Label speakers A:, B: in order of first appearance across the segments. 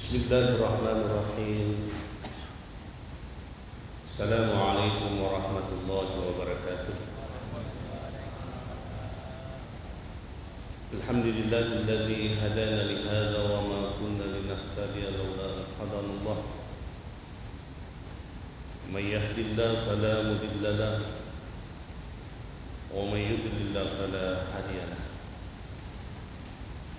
A: Bismillahirrahmanirrahim. Assalamualaikum warahmatullahi wabarakatuh. Alhamdulillahilladzi hadana li hadza wa ma kunna linahtadiya laula an hadana Allah. May yahdihillahu fala mudilla lahu wa may yudlil fala hadiya lahu.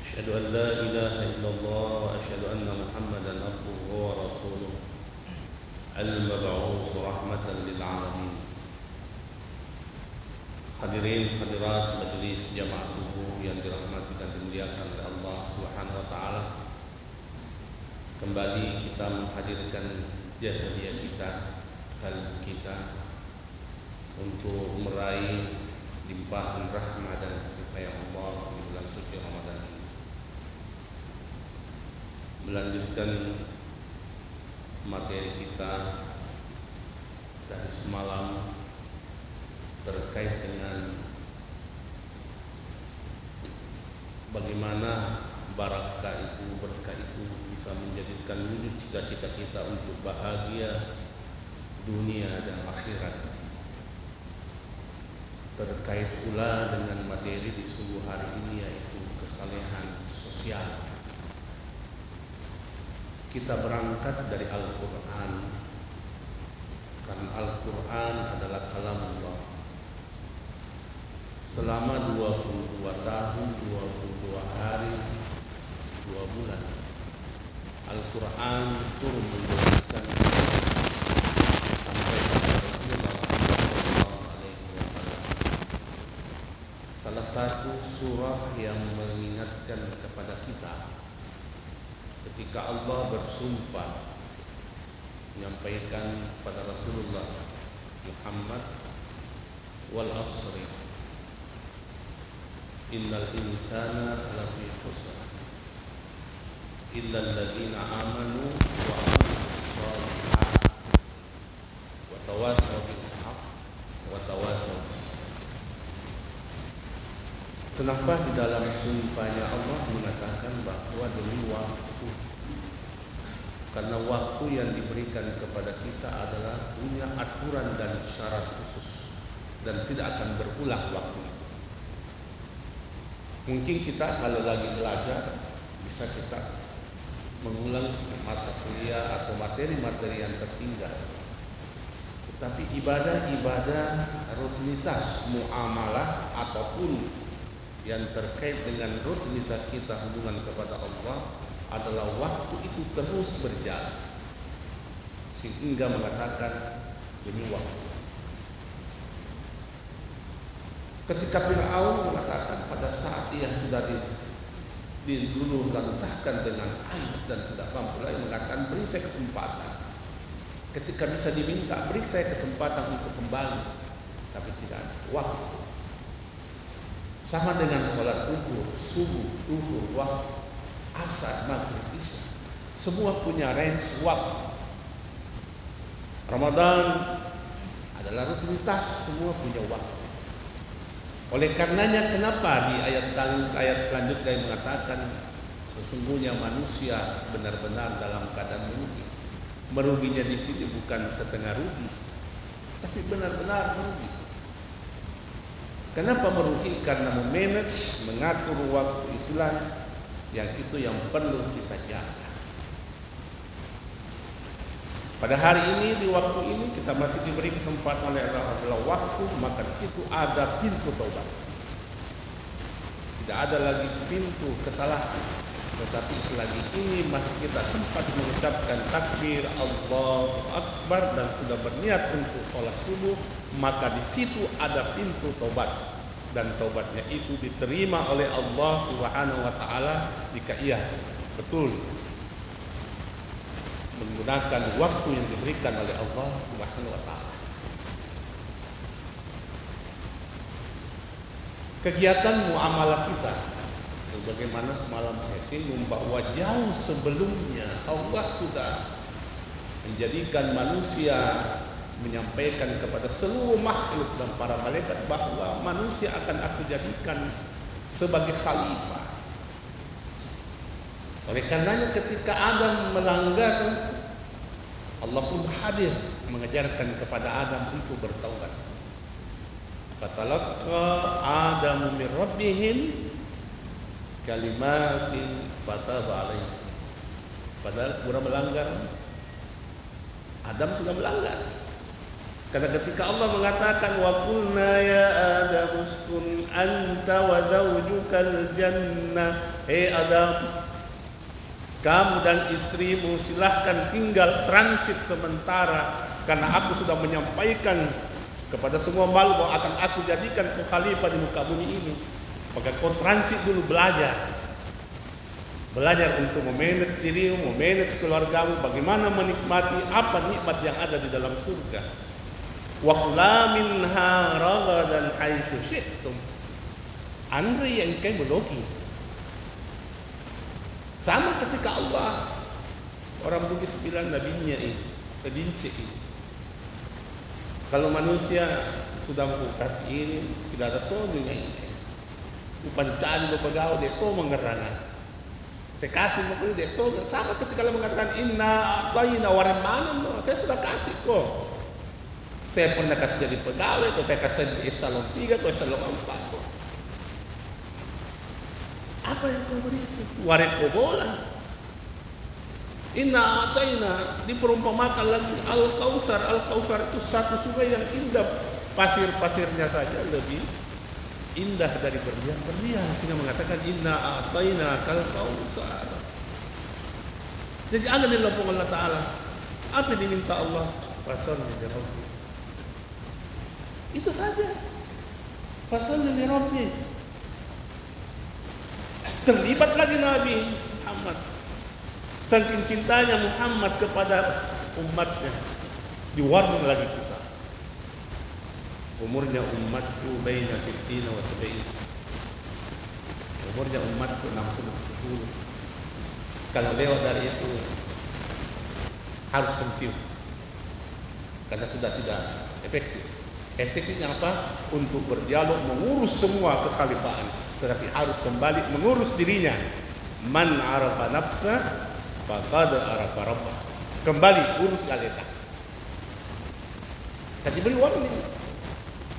A: Asyhadu an la ilaha illallah wa asyhadu anna Muhammadan abduhu wa rasuluh al-mab'uts rahmatan lil alamin. Hadirin hadirat majelis jamaah subuh yang dirahmati dan dimuliakan oleh Allah Subhanahu wa taala. Kembali kita menghadirkan jasa dia kita, kalb kita untuk meraih limpahan rahmat dan kasih Allah di bulan suci Ramadan. Melanjutkan materi kita dari semalam terkait dengan bagaimana barakah itu, berkah itu bisa menjadikan wujud cita-cita kita untuk bahagia dunia dan akhirat. Terkait pula dengan materi di subuh hari ini, yaitu kesalehan sosial. Kita berangkat dari Al-Quran, karena Al-Quran adalah kalam Allah. Selama 22 tahun, 22 hari, 2 bulan, Al-Quran turun menjelaskan sampai kepada Rasulullah SAW. Salah satu surah yang mengingatkan kepada kita ketika Allah bersumpah menyampaikan kepada Rasulullah Muhammad, wal asri innal insana lafi khusr illa alladziina amanu wa amilus shalihat wa tawassaw bil haqq wa tawassaw bis sabr. Kenapa di dalam sumpahnya Allah mengatakan bahwa demi waktu? Karena waktu yang diberikan kepada kita adalah punya aturan dan syarat khusus dan tidak akan berulang waktu itu. Mungkin kita kalau lagi belajar bisa kita mengulang mata kuliah atau materi-materi yang tertinggal. Tetapi ibadah-ibadah rutinitas muamalah ataupun yang terkait dengan rutinitas kita hubungan kepada Allah adalah waktu itu terus berjalan, sehingga mengatakan demi waktu. Ketika Fir'aun mengatakan pada saat ia sudah diluluh lantahkan dengan air dan tidak mampu lagi, mengatakan beri saya kesempatan. Ketika bisa diminta, beri saya kesempatan untuk kembali, tapi tidak ada waktu. Sama dengan sholat subuh, zuhur, waktu, asar, maghrib, isya, semua punya range waktu. Ramadan adalah rutinitas, semua punya waktu. Oleh karenanya kenapa di ayat selanjutnya yang mengatakan sesungguhnya manusia benar-benar dalam keadaan merugi. Meruginya di sini bukan setengah rugi, tapi benar-benar merugi. Kenapa merugi? Karena memanage, mengatur waktu itulah yang perlu kita jaga. Pada hari ini, di waktu ini kita masih diberi kesempatan oleh Allah adalah waktu, maka di situ ada pintu taubat. Tidak ada lagi pintu kesalahan. Tetapi selagi ini masih kita sempat mengucapkan takbir Allahu Akbar dan sudah berniat untuk sholat subuh, maka di situ ada pintu taubat. Dan taubatnya itu diterima oleh Allah Subhanahu wa taala jika ia betul menggunakan waktu yang diberikan oleh Allah Subhanahu wa taala. Kegiatan muamalah kita, bagaimana semalam saya singgung bahwa jauh sebelumnya Allah sudah menjadikan manusia, menyampaikan kepada seluruh makhluk dan para malaikat bahwa manusia akan aku jadikan sebagai khalifah. Oleh karenanya ketika Adam melanggar, Allah pun hadir mengajarkan kepada Adam untuk bertaubat. Fatalaqa Adamu min rabbihim kalimatin fataba alaihi. Padahal sudah melanggar, Adam sudah melanggar. Karena ketika Allah mengatakan wa qulna ya Adam uskun anta wa zawjukal jannah, hei Adam, kamu dan istrimu silahkan tinggal transit sementara, karena aku sudah menyampaikan kepada semua makhluk bahwa akan aku jadikan kau khalifah di muka bumi ini. Maka kau transit dulu, belajar untuk memanage dirimu, memanage keluargamu, bagaimana menikmati apa nikmat yang ada di dalam surga. Wa kula minha ragadan haitsu syi'tum. Andre yang kayak belogi. Sama ketika Allah, orang Bugis bilang nabinya ini, kedinci ini. Kalau manusia sudah mengkasih ini, tidak ada tolongnya ini. Upancaan lo pegawai dia to mengerana. Saya kasih mau dia to, sama ketika lo mengatakan inna atayna warman, saya sudah kasih kok. Saya pernah kasih jadi pegawai, atau saya kasih di eselon 3 atau eselon 4 kok. Apa yang kau beri itu? Waret bola. Inna atayna, diperumpamakan lagi Al-Kautsar. Al-Kautsar itu satu sungai yang indah, pasir-pasirnya saja lebih indah dari berlian-berlian. Sehingga mengatakan inna atayna kal-Kautsar. Jadi ada di lambung Allah Ta'ala. Apa yang diminta Allah? Fasalli li Rabbik. Itu saja. Fasalli li Rabbik. Terlibat lagi Nabi Muhammad. Saking cintanya Muhammad kepada umatnya, diwarnai lagi kita. Umurnya umatku baina 15 wa 70. Umurnya umatku 60. Kalau lewat dari itu harus pensiun, karena sudah tidak efektif. Efektifnya apa? Untuk berdialog, mengurus semua kekhalifahan, tetapi harus kembali mengurus dirinya. Man arafa nafsa faqad arafa rabbah. Kembali urus galeta. Jadi beri warning.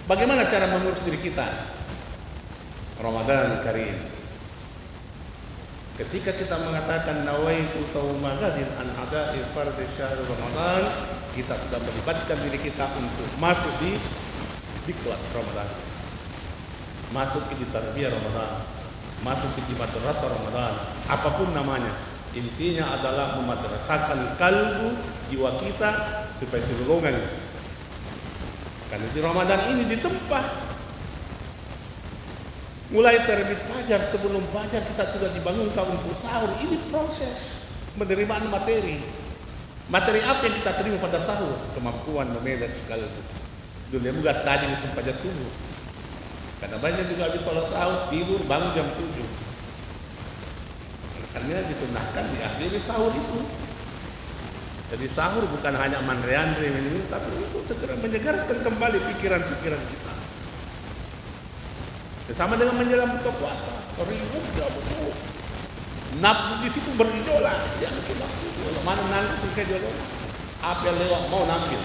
A: Bagaimana cara mengurus diri kita? Ramadan Karim. Ketika kita mengatakan nawaitu shauma ghadin an ada'i fardhi syahr Ramadan, kita sudah melibatkan diri kita untuk masuk di diklat Ramadan, masuk di tarbiyah Ramadan, masuk di madrasah Ramadan, apapun namanya. Intinya adalah memadrasahkan kalbu, jiwa kita supaya silulungan. Karena di Ramadan ini ditempah. Mulai terbit fajar, sebelum fajar kita sudah dibangunkan untuk sahur. Ini proses penerimaan materi. Materi apa yang kita terima pada sahur? Kemampuan memanage kalbu. Dulu bukan tadi sampai jam subuh. Karena banyak juga habis sholat sahur, tidur, bangun jam 7. Karena disunahkan diakhiri sahur itu. Jadi sahur bukan hanya manreandre minum, tapi untuk segera menyegarkan kembali pikiran-pikiran kita. Sama dengan menjelang buka puasa, ribut dah betul. Nafsu di situ bergejolak, jangan kita kalau mana nanti gejolak. Apa yang lewat mau nampil,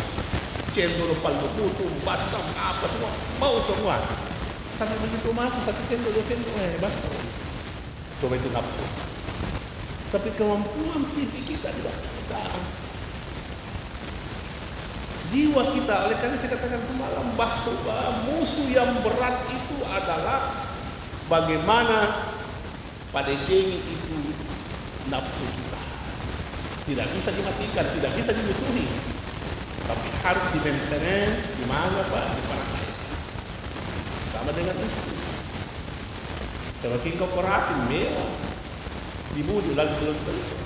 A: cendol palu putu, basam apa semua mau semua. Sampai begitu masuk satu cendol dua cendol basam. Coba itu nafsu. Tapi kemampuan fisik kita tidak bisa. Jiwa kita, oleh karena saya katakan semalam bahwa musuh yang berat itu adalah bagaimana pada jengik itu nafsu kita. Tidak bisa dimatikan, tidak bisa dimusuhi, tapi harus di-maintenance. Di mana Pak? Di pakai. Sama dengan itu. Semakin kau kerasin mewah, dibunuh lagi belum tentu.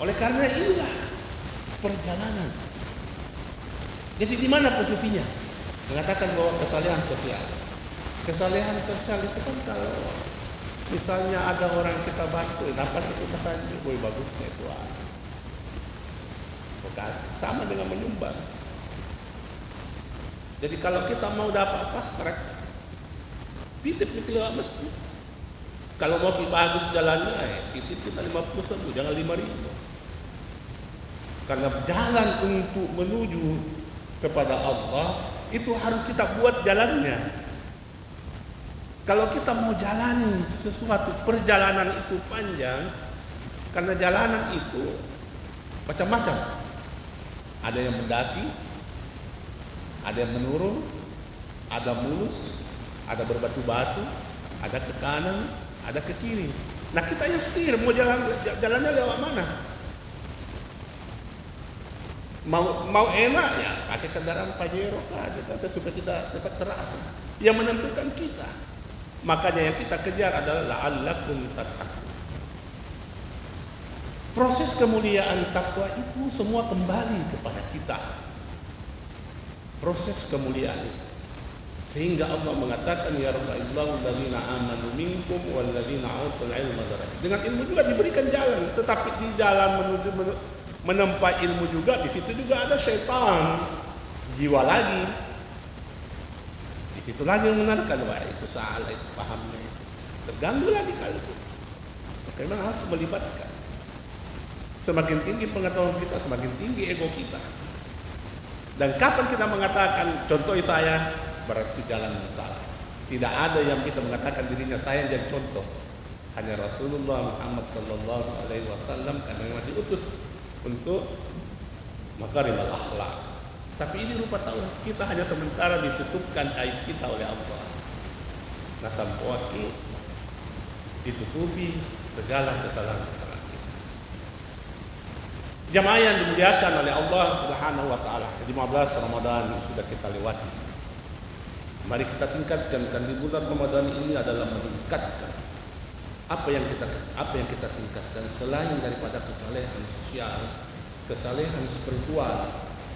A: Oleh karena inilah perjalanan. Jadi di mana posisinya? Mengatakan bahwa kesalehan sosial. Kesalehan sosial itu kan kalau misalnya ada orang kita bantu, dapat itu saja, boy bagusnya itu. Bekas sama dengan menyumbang. Jadi kalau kita mau dapat fast track, titip di lewat masjid. Kalau mau bagus jalannya, titip kita 50.000, jangan 5.000. Karena jalan untuk menuju kepada Allah itu harus kita buat jalannya. Kalau kita mau jalani sesuatu, perjalanan itu panjang, karena jalanan itu macam-macam. Ada yang mendaki, ada yang menurun, ada mulus, ada berbatu-batu, ada ke kanan, ada ke kiri. Nah kita yang setir, mau jalannya lewat mana? Mau enak ya pakai kendaraan Pajero aja, supaya kita dapat terasa. Yang menentukan kita. Makanya yang kita kejar adalah la'allakum tattaqun. Proses kemuliaan takwa itu semua kembali kepada kita. Proses kemuliaan itu. Sehingga Allah mengatakan ya Rabbullahu alladzina amanu minkum walladzina utul ilma darajat. Dengan ilmu juga diberikan jalan, tetapi di jalan menuju menempa ilmu juga, di situ juga ada syaitan, jiwa lagi. Di situ lagi membenarkan, wah itu salah, itu pahamnya, itu terganggu lagi kalau itu. Maka memang harus melibatkan. Semakin tinggi pengetahuan kita, semakin tinggi ego kita. Dan kapan kita mengatakan, contoh saya, berarti jalan yang salah. Tidak ada yang bisa mengatakan dirinya saya jadi contoh. Hanya Rasulullah Muhammad sallallahu alaihi wasallam karena yang diutus untuk makarimul akhlak. Tapi ini rupa tahu kita hanya sementara ditutupkan aib kita oleh Allah. Nah sampaikan ditutupi segala kesalahan-kesalahan kita. Jamaah yang dimuliakan oleh Allah Subhanahu wa taala, 15 Ramadan sudah kita lewati. Mari kita tingkatkan, dan di bulan Ramadan ini adalah meningkatkan apa yang kita tingkatkan selain daripada kesalehan sosial, kesalehan spiritual,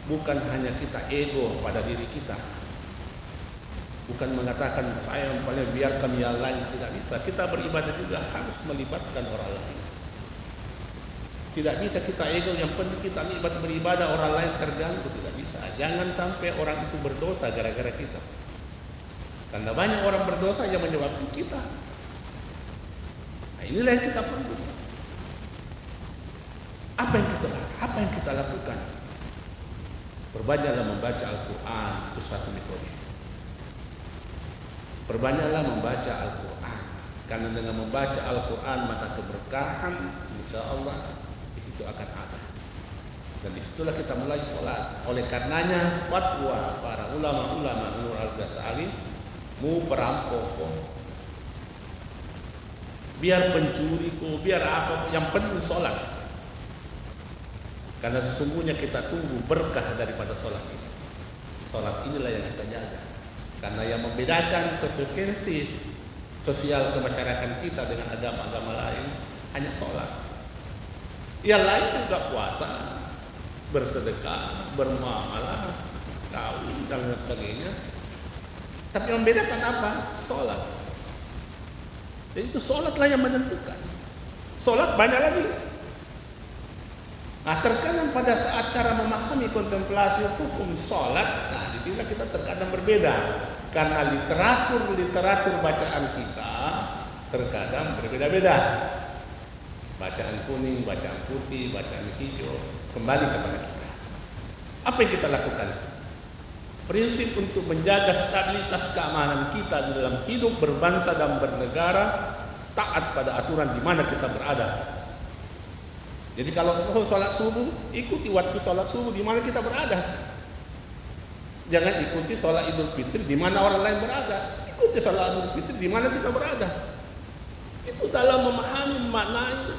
A: bukan hanya kita ego pada diri kita, bukan mengatakan saya paling biarkan yang lain, tidak bisa. Kita beribadah juga harus melibatkan orang lain. Tidak bisa kita ego yang penting kita libat beribadah, orang lain terganggu, tidak bisa. Jangan sampai orang itu berdosa gara-gara kita. Karena banyak orang berdosa yang menyebabkan kita. Nah, inilah yang kita perlu. Apa yang kita lakukan? Perbanyaklah membaca Al-Quran, itu suatu metode. Perbanyaklah membaca Al-Quran, karena dengan membaca Al-Quran maka keberkahan insya Allah itu akan ada. Dan disitulah kita mulai sholat. Oleh karenanya fatwa para ulama-ulama Nur Al-Ghazali, mau perampok, biar pencuri, biar apa, yang penting sholat. Karena sesungguhnya kita tunggu berkah daripada sholat ini. Sholat inilah yang kita jaga. Karena yang membedakan konsekuensi sosial kemasyarakatan kita dengan agama-agama lain hanya sholat. Yang lain juga puasa, bersedekah, bermuamalah, kawin dan lain sebagainya. Tapi yang membedakan apa? Sholat. Jadi itu sholatlah yang menentukan. Sholat banyak lagi. Nah, terkadang pada saat cara memahami kontemplasi hukum sholat, nah di sini kita terkadang berbeda. Karena literatur bacaan kita terkadang berbeda-beda. Bacaan kuning, bacaan putih, bacaan hijau, kembali kepada kita. Apa yang kita lakukan? Prinsip untuk menjaga stabilitas keamanan kita di dalam hidup berbangsa dan bernegara, taat pada aturan di mana kita berada. Jadi kalau sholat subuh, ikuti waktu sholat subuh di mana kita berada. Jangan ikuti sholat Idul Fitri di mana orang lain berada. Ikuti sholat Idul Fitri di mana kita berada. Itu dalam memahami makna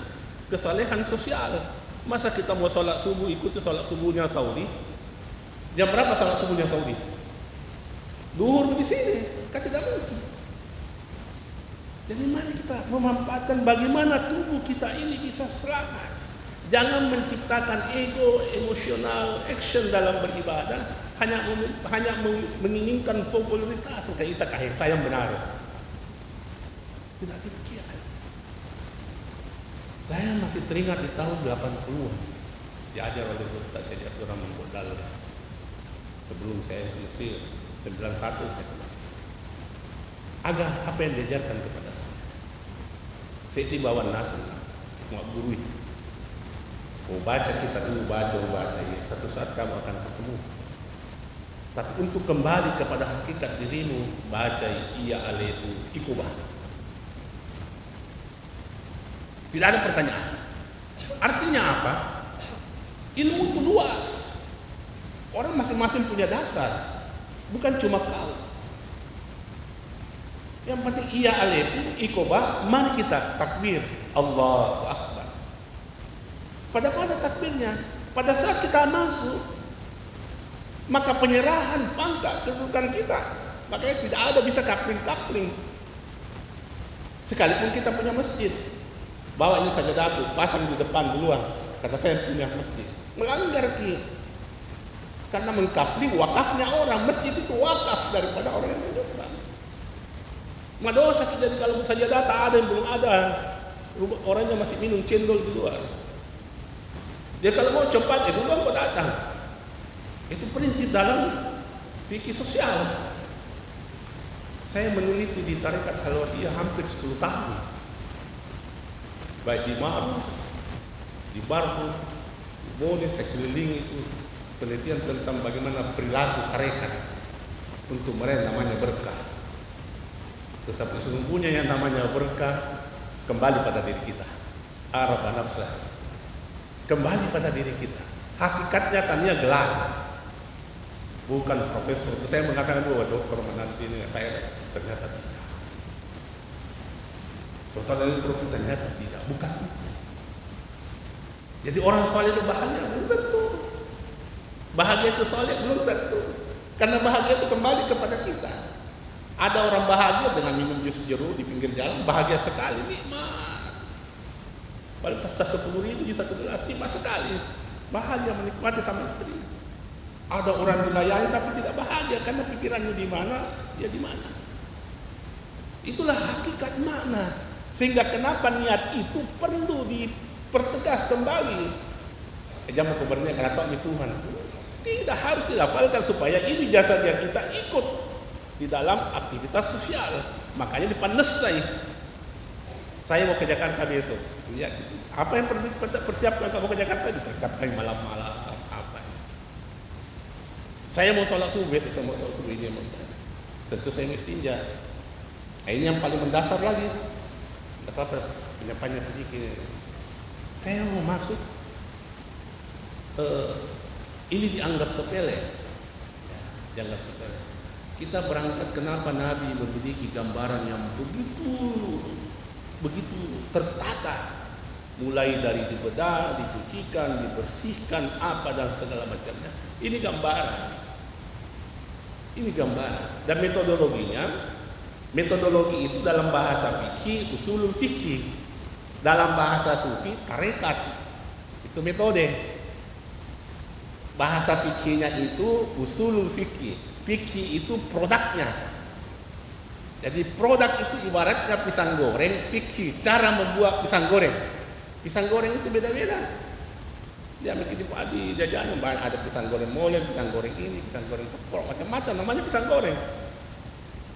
A: kesalehan sosial. Masa kita mau sholat subuh ikuti sholat subuhnya Saudi? Jam berapa sholat subuhnya Saudi? Duhur di sini, kan tidak mungkin. Jadi mari kita memanfaatkan bagaimana tubuh kita ini bisa selamat. Jangan menciptakan ego, emosional, action dalam beribadah. Hanya menginginkan popularitas. Kita kahit saya benar. Tidak demikian. Saya masih teringat di tahun 80-an. Diajar oleh Ustaz Jadi Abdurrahman Bodal. Sebelum saya ke Mesir, 91 saya ke Mesir. Agak apa yang diajarkan kepada saya? Saya di bawah nasan, mau gurui. Mau baca kita dulu, baca ya. Satu saat kamu akan ketemu. Tapi untuk kembali kepada hakikat dirimu, baca iya alaitu ikubah. Tidak ada pertanyaan. Artinya apa? Ilmu itu luas. Orang masing-masing punya dasar, bukan cuma kau. Yang penting iya alaitu ikubah. Mari kita takbir Allahu Akbar. Pada takbirnya, pada saat kita masuk, maka penyerahan pangkat kedudukan kita. Makanya tidak ada bisa kapling-kapling. Sekalipun kita punya masjid, bawa ini saja dapur, pasang di depan duluan. Kata saya punya masjid, melanggar kita. Karena mengkapling wakafnya orang, masjid itu wakaf daripada orang yang di depan. Madosa kita jadi kalau saja data ada yang belum ada, orangnya masih minum cendol di luar. Dia kalau mau cepat, duluan kok datang. Itu prinsip dalam fikih sosial. Saya meneliti di tarekat Halwatiyah hampir 10 tahun. Baik di Ma'ruf, di Barhu, di Bone, saya keliling itu penelitian tentang bagaimana perilaku tarekat untuk meraih namanya berkah. Tetapi sesungguhnya yang namanya berkah kembali pada diri kita. Araba nafsah. Kembali pada diri kita. Hakikatnya tanya gelar. Bukan profesor. Saya mengatakan bahwa dokter menanti ini saya ternyata tidak. Soalnya ini profesor ternyata tidak. Bukan itu. Jadi orang soleh itu bahagia belum tentu. Bahagia itu soleh belum tentu. Karena bahagia itu kembali kepada kita. Ada orang bahagia dengan minum jus jeruk di pinggir jalan, bahagia sekali, nikmat. Paling pas 10.000 di satu gelas, nikmat sekali. Bahagia menikmati sama istri. Ada orang dilayani tapi tidak bahagia karena pikirannya di mana, ya di mana. Itulah hakikat makna. Sehingga kenapa niat itu perlu dipertegas kembali. Jangan kabarnya karena tahu Tuhan. Tidak harus dilafalkan supaya ini jasa dia kita ikut di dalam aktivitas sosial. Makanya dipanesai. Saya mau ke Jakarta besok. Ya, apa yang perlu persiapkan kalau mau ke Jakarta? Dipersiapkan malam-malam apa. Saya mau sholat subuh besok, saya mau sholat subuh ini. Tentu saya istinja. Nah, ini yang paling mendasar lagi. Tidak apa-apa, penyampainya sedikit. Saya mau masuk. Ini dianggap sepele. Dianggap sepele. Kita berangkat kenapa Nabi memiliki gambaran yang begitu tertata, mulai dari dibedah, dicucikan, dibersihkan, apa dan segala macamnya. Ini gambaran. Dan metodologi itu dalam bahasa fikih, usulul fikih. Dalam bahasa sufi, tarekat. Itu metode. Bahasa fikihnya itu usulul fikih. Fikih itu produknya. Jadi produk itu ibaratnya pisang goreng, fikih cara membuat pisang goreng. Pisang goreng itu beda-beda. Dia bikin di jajanan ada pisang goreng molen, pisang goreng ini, pisang goreng kepol, macam-macam namanya pisang goreng.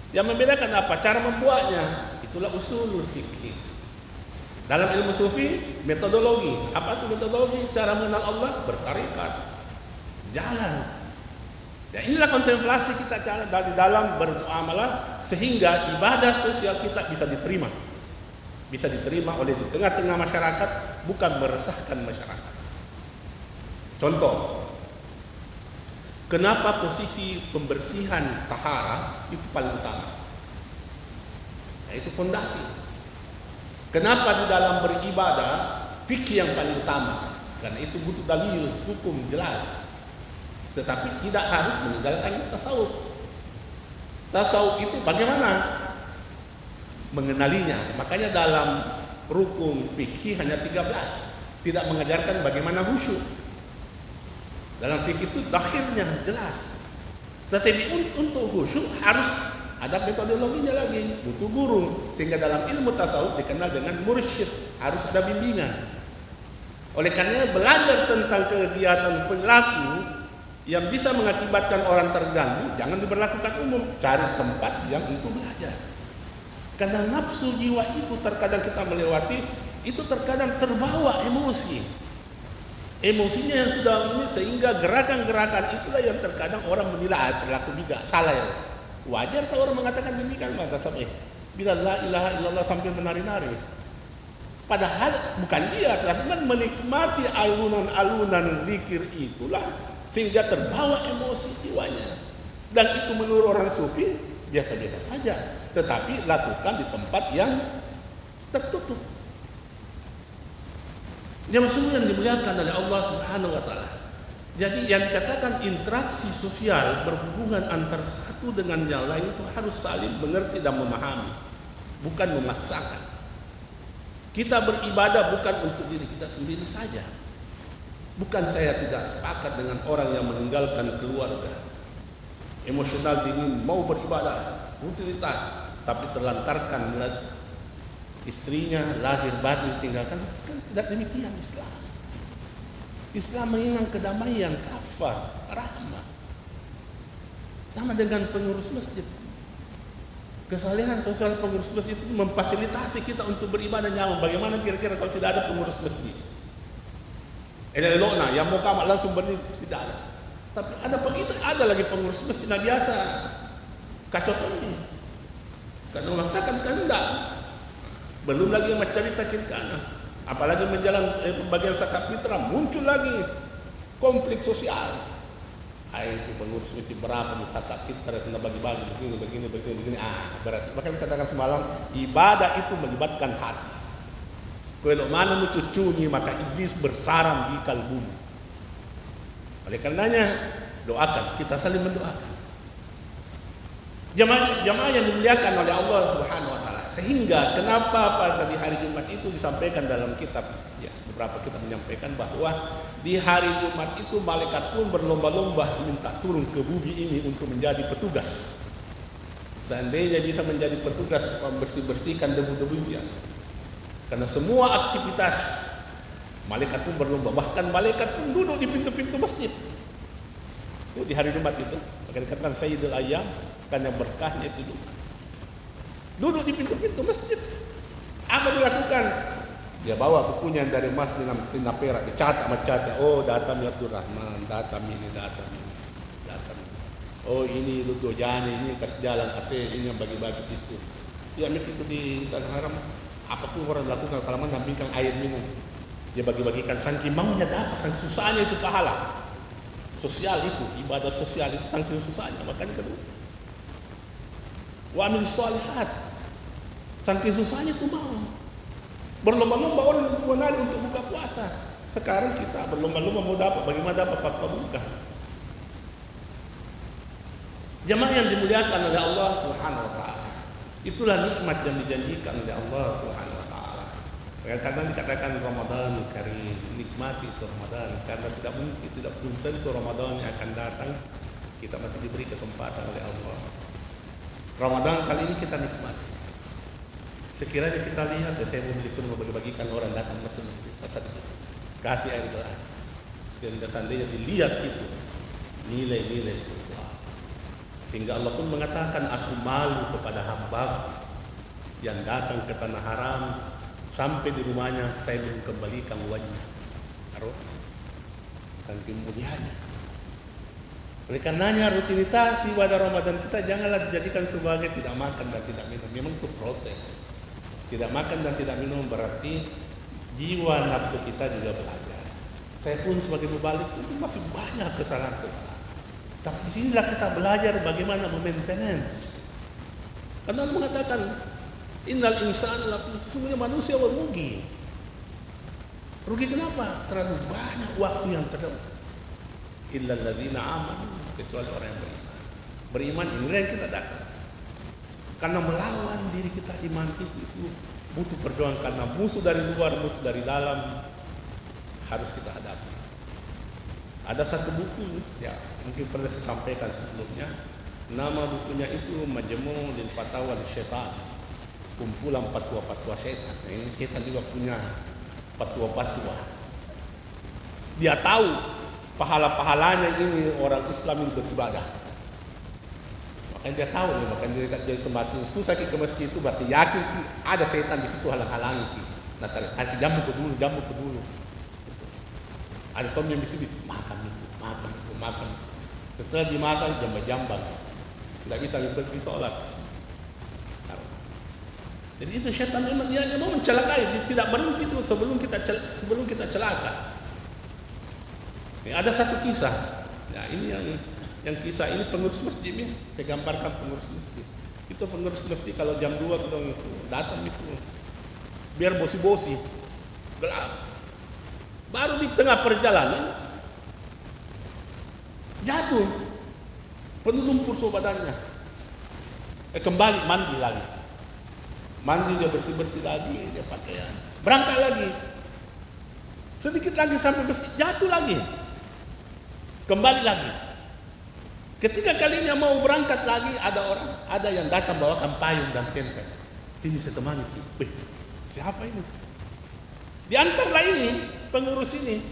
A: Yang membedakan apa? Cara membuatnya. Itulah usulul fikih. Dalam ilmu sufi, metodologi. Apa itu metodologi? Cara mengenal Allah bertarekat. Jalan. Ya, inilah kontemplasi kita dari dalam bermuamalah sehingga ibadah sosial kita bisa diterima. Bisa diterima oleh di tengah-tengah masyarakat, bukan meresahkan masyarakat. Contoh, kenapa posisi pembersihan tahara itu paling utama? Nah, itu fondasi. Kenapa di dalam beribadah fikih yang paling utama? Karena itu butuh dalil, hukum jelas. Tetapi tidak harus meninggalkan tasawuf. Tasawuf itu bagaimana mengenalinya? Makanya dalam rukun fikih hanya 13. Tidak mengajarkan bagaimana khusyuk. Dalam fikih itu dakhirnya jelas. Tetapi untuk khusyuk harus ada metodologinya lagi, butuh guru. Sehingga dalam ilmu tasawuf dikenal dengan mursyid, harus ada bimbingan. Oleh karena belajar tentang kegiatan perilaku yang bisa mengakibatkan orang terganggu, jangan diberlakukan umum. Cari tempat yang untuk belajar. Karena nafsu jiwa itu terkadang kita melewati, itu terkadang terbawa emosi. Emosinya yang sudah ini sehingga gerakan-gerakan itulah yang terkadang orang menilai perilaku bidah, salah ya. Wajar kalau orang mengatakan demikian, maka sampai bila la ilaha illallah sampai menari-nari. Padahal bukan dia, tapi menikmati alunan-alunan zikir itulah sehingga terbawa emosi jiwanya. Dan itu menurut orang sufi biasa-biasa saja, tetapi lakukan di tempat yang tertutup. Yang yang dimuliakan oleh Allah Subhanahu wa taala. Jadi yang dikatakan interaksi sosial berhubungan antara satu dengan yang lain itu harus saling mengerti dan memahami, bukan memaksakan. Kita beribadah bukan untuk diri kita sendiri saja. Bukan saya tidak sepakat dengan orang yang meninggalkan keluarga. Emosional dingin, mau beribadah, rutinitas, tapi terlantarkan istrinya lahir batin tinggalkan, kan tidak demikian Islam. Islam menginginkan kedamaian, kafah, rahmah. Sama dengan pengurus masjid. Kesalehan sosial pengurus masjid itu memfasilitasi kita untuk beribadah nyaman. Bagaimana kira-kira kalau tidak ada pengurus masjid? Elok-elok yang mau kamat langsung berdiri, tidak ada. Tapi ada lagi pengurus masjid biasa. Kacau ini. Karena memaksakan kehendak. Belum lagi cerita kiri kanan, apalagi menjalan pembagian zakat fitrah, muncul lagi konflik sosial. Itu pengurus mesti berapa di zakat fitrah, kena bagi-bagi begini. Berarti bahkan katakan semalam ibadah itu melibatkan hati. Kalau mana mencucunyi maka iblis bersarang di kalbumu. Oleh karenanya doakan, kita saling mendoakan. Jamaah yang dimuliakan oleh Allah Subhanahu wa taala. Sehingga kenapa pada hari Jumat itu disampaikan dalam kitab, ya, beberapa kitab menyampaikan bahwa di hari Jumat itu malaikat pun berlomba-lomba minta turun ke bumi ini untuk menjadi petugas. Seandainya bisa menjadi petugas membersihkan debu-debu ya. Karena semua aktivitas malaikat pun berlomba, bahkan malaikat pun duduk di pintu-pintu masjid. Itu di hari Jumat itu, maka dikatakan Sayyidul Ayyam, karena berkahnya itu Jumat. Duduk di pintu-pintu masjid. Apa dilakukan? Dia bawa bukunya dari emas dengan tinta perak, dicatat sama catat. Oh, datang ya Rahman, datang ini. Oh, ini Ludo Jani, ini kasih jalan kasih, ini yang bagi-bagi itu. Dia mikir itu di tanah haram. Apapun orang lakukan kalau mendampingkan air minum. Dia bagi-bagikan saking maunya dapat, saking susahnya itu pahala. Sosial itu, ibadah sosial itu saking susahnya, makanya kedua. Wa amil sholihat. Saking susahnya itu mau. Berlomba-lomba orang menari untuk buka puasa. Sekarang kita berlomba-lomba mau dapat, bagaimana dapat fakta buka. Jamaah yang dimuliakan oleh Allah Subhanahu wa taala. Itulah nikmat yang dijanjikan oleh Allah Subhanahu wa taala. Kadang dikatakan Ramadan Karim, nikmati itu Ramadan, karena tidak mungkin, tidak belum tentu Ramadan yang akan datang kita masih diberi kesempatan oleh Allah. Ramadan kali ini kita nikmati. Sekiranya kita lihat, saya mau bagi-bagikan orang datang masuk masjid, kasih air doa. Sekiranya seandainya dilihat itu nilai-nilai itu, sehingga Allah pun mengatakan, aku malu kepada hamba yang datang ke tanah haram sampai di rumahnya saya belum kembalikan wajah dan kemuliaannya. Oleh karenanya rutinitas ibadah Ramadan kita janganlah dijadikan sebagai tidak makan dan tidak minum. Memang itu proses. Tidak makan dan tidak minum berarti jiwa nafsu kita juga belajar. Saya pun sebagai mubalik itu masih banyak kesalahan-kesalahan. Tapi di sinilah kita belajar bagaimana memaintenance. Karena Allah mengatakan innal insana lafi sesungguhnya manusia merugi. Rugi kenapa? Terlalu banyak waktu yang terlewat. Illal ladzina amanu, kecuali orang yang beriman. Beriman ini yang kita datang. Karena melawan diri kita iman itu butuh perjuangan, karena musuh dari luar, musuh dari dalam harus kita hadapi. Ada satu buku ya mungkin pernah saya sampaikan sebelumnya. Nama bukunya itu Majmu' lil Fatawa Syaitan, kumpulan fatwa-fatwa syaitan. Ini kita juga punya fatwa-fatwa. Dia tahu pahala-pahalanya ini orang Islam itu beribadah. Makanya dia tahu nih, makanya dia jadi semakin susah ke masjid itu berarti yakin ada setan di situ halang-halangi ki. Nah, nanti jamu ke dulu. Ada tom yang bisik makan itu. Setelah dimakan jambang, tidak bisa pergi sholat. Jadi itu setan memang dia mau mencelakai, dia tidak berhenti itu sebelum kita celaka. Ini ada satu kisah. Nah ini yang kisah ini pengurus masjidnya, saya gambarkan pengurus masjid. Itu pengurus masjid kalau jam 2 datang itu, biar bosi-bosi, gelap. Baru di tengah perjalanan jatuh, penuh lumpur badannya. Kembali mandi lagi. Mandi dia bersih-bersih lagi, dia pakaian. Berangkat lagi. Sedikit lagi sampai masjid, jatuh lagi. Kembali lagi. Ketika kalinya mau berangkat lagi, ada yang datang bawakan payung dan senter. Sini saya temani. Siapa ini? Diantarlah ini, pengurus ini.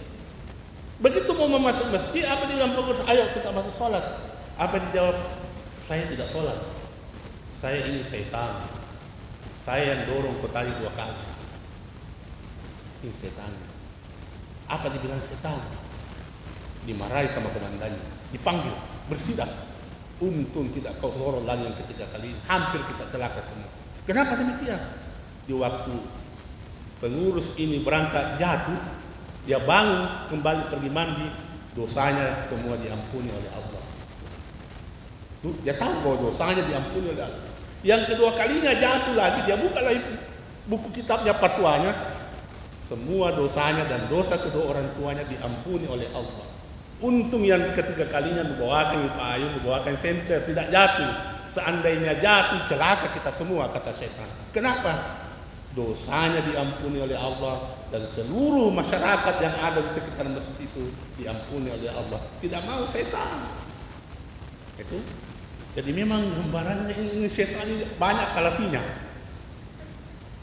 A: Begitu mau masuk masjid, apa dia bilang pengurus? Ayo kita masuk sholat. Apa dijawab? Saya tidak sholat. Saya ini setan. Saya yang dorong ke tali 2 kali. Ini setan. Apa dibilang setan? Dimarahi sama komandannya. Dipanggil, bersidang. Untung tidak kau dorong lagi yang ketiga kali ini. Hampir kita celaka semua. Kenapa demikian? Di waktu pengurus ini berangkat jatuh, dia bangun kembali pergi mandi, dosanya semua diampuni oleh Allah. Dia tahu bahwa dosanya diampuni oleh Allah. Yang kedua kalinya jatuh lagi, dia buka lagi buku kitabnya fatwanya, semua dosanya dan dosa kedua orang tuanya diampuni oleh Allah. Untung yang ketiga kalinya membawakan payung, membawakan senter, tidak jatuh. Seandainya jatuh celaka kita semua, kata setan. Kenapa? Dosanya diampuni oleh Allah dan seluruh masyarakat yang ada di sekitar masjid itu diampuni oleh Allah. Tidak mau setan. Itu. Jadi memang gambarannya ini setan ini banyak kalasinya.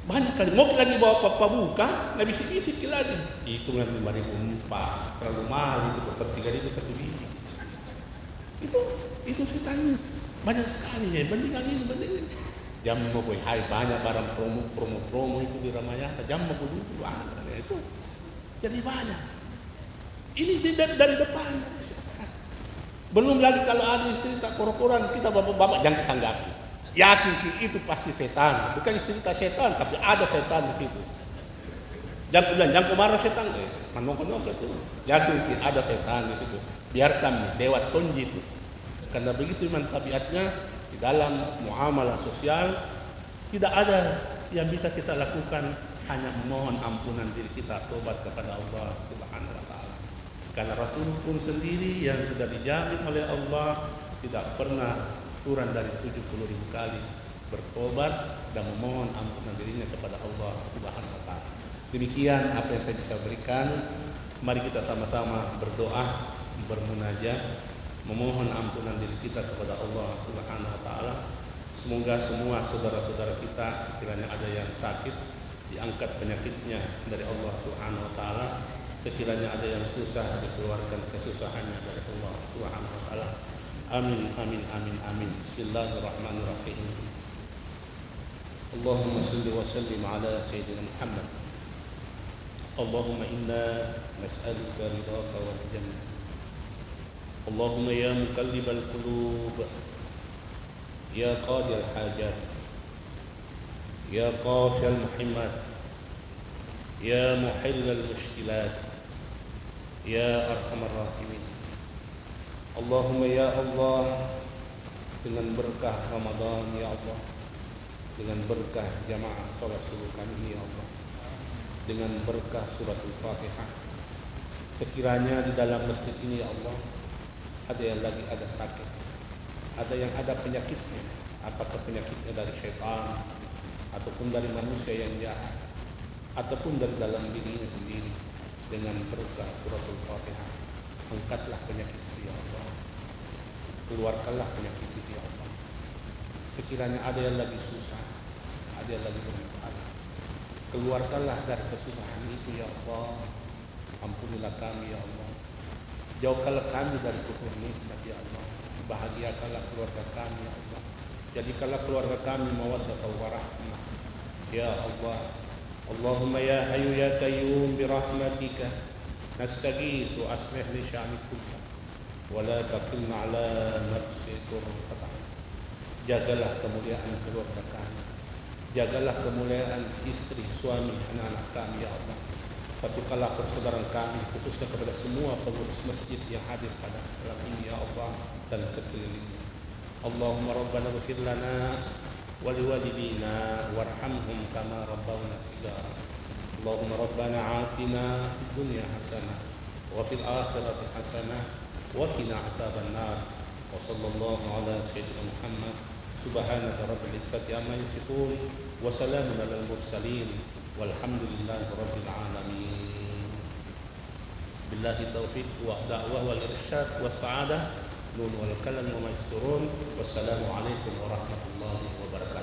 A: Banyak kali. Mau lagi bawa papa buka, nggak bisik-bisik lagi. Hitungan 5.004, terlalu mahal itu per 3.000 satu biji. Itu setan ini banyak sekali ya. Bandingan ini. Jam mau hai banyak barang promo itu di Ramayana. Jam mau dulu itu. Jadi banyak. Ini dari depan. Belum lagi kalau ada istri tak koro-koran, kita bapak-bapak jangan tanggapi. Yakin itu pasti setan. Bukan istri tak setan, tapi ada setan di situ. Jangan marah setan. Manok-manok itu. Yakin ada setan di situ. Biarkan lewat tonji itu. Karena begitu memang tabiatnya di dalam muamalah sosial tidak ada yang bisa kita lakukan hanya memohon ampunan diri kita, tobat kepada Allah Subhanahu wa taala. Karena Rasul pun sendiri yang sudah dijamin oleh Allah tidak pernah kurang dari 70.000 kali bertobat dan memohon ampunan dirinya kepada Allah Subhanahu wa taala. Demikian apa yang saya bisa berikan. Mari kita sama-sama berdoa, bermunajat, memohon ampunan diri kita kepada Allah Subhanahu wa taala. Semoga semua saudara-saudara kita sekiranya ada yang sakit diangkat penyakitnya dari Allah Subhanahu wa taala. Sekiranya ada yang susah dikeluarkan kesusahannya dari Allah Subhanahu wa taala. Amin amin amin amin. Bismillahirrahmanirrahim. Allahumma shalli wa sallim ala sayyidina Muhammad. Allahumma inna nas'aluka ridhaka wal jannah. Allahumma ya muqallibal qulub, ya qadir hajat, ya qafil muhimmat, ya muhillal mushkilat, ya arhamar rahimin. Allahumma ya Allah, dengan berkah Ramadan ya Allah, dengan berkah jamaah salat subuh kami ya Allah, dengan berkah surat Al-Fatihah, sekiranya di dalam masjid ini ya Allah ada yang lagi ada sakit, ada yang ada penyakitnya, apakah penyakitnya dari syaitan ataupun dari manusia yang jahat ataupun dari dalam dirinya sendiri, dengan berkah surat Al-Fatihah angkatlah penyakit itu ya Allah, keluarkanlah penyakit itu ya Allah. Sekiranya ada yang lagi susah, ada yang lagi bermasalah, keluarkanlah dari kesusahan itu ya Allah. Ampunilah kami ya Allah, jauhkanlah kami dari kufur nikmat ya Allah. bahagiakanlah keluarga kami ya Allah. Jadikanlah keluarga kami mawaddah warahmah ya Allah. Allahumma ya hayyu ya qayyum bi rahmatika nastaghitsu aslih li sya'ni kullah wa la taqilna ala nafsi qurrata. Jagalah kemuliaan keluarga kami, jagalah kemuliaan istri, suami, anak-anak kami ya Allah. Satukanlah persaudaraan kami, khususnya kepada semua pengurus masjid yang hadir pada malam ini ya Allah dan sekelilingnya. Allahumma rabbana ighfir lana wa liwalidina warhamhum kama rabbawna shighara. Allahumma rabbana atina fid dunya hasanah wa fil akhirati hasanah wa qina adzaban nar. Wa sallallahu ala sayyidina Muhammad. Subhanaka rabbil izzati amma yasifun wa salamun alal mursalin walhamdulillahi rabbil alamin. Billahi taufiq wa da'wah wal irsyad was sa'adah nun wal kalam wa majturun. Wassalamu alaikum warahmatullahi wabarakatuh.